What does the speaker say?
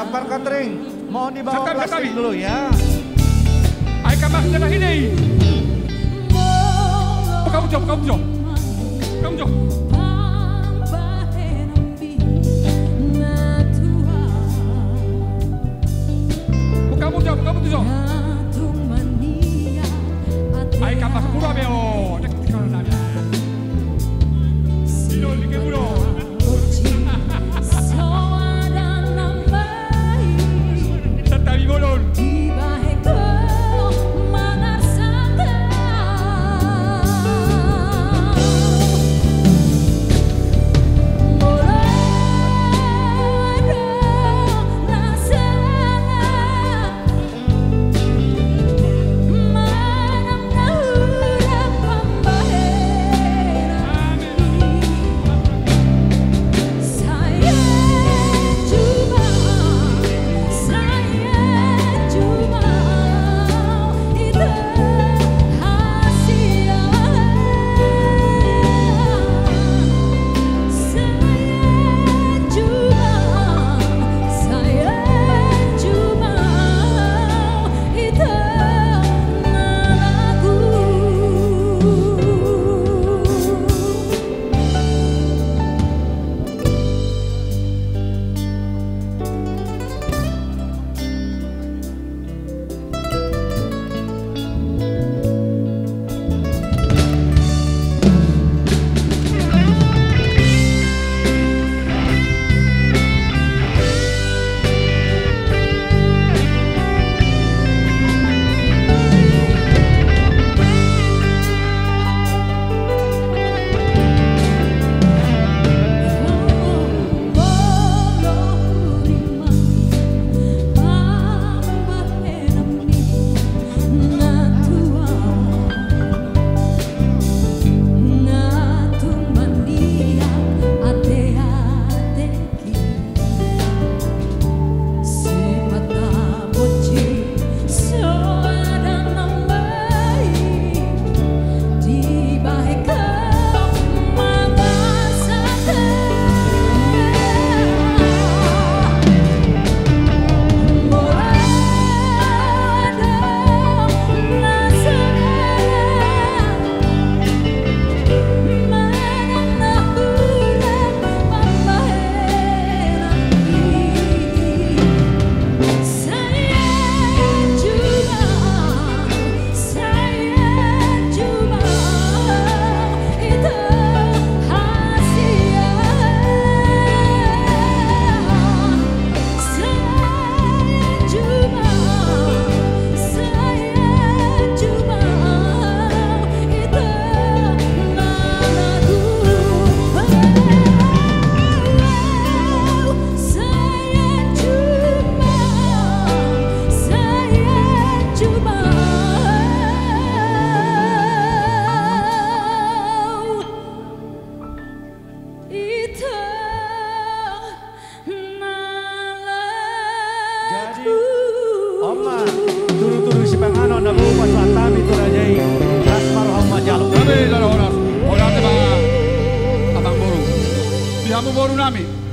Sampar catering, mohon dibawa plastik dulu ya. Ay kamas na ini. Kamu jauh. Kamu jauh. Ay kamas pura beo. Sino like bro. Tatabi bolon. Oma, turu-turu si pangano na bukas sa tabi to na jay kasmaro ang majalo. Kami oras te ba abang boru. Bihamu boru nami.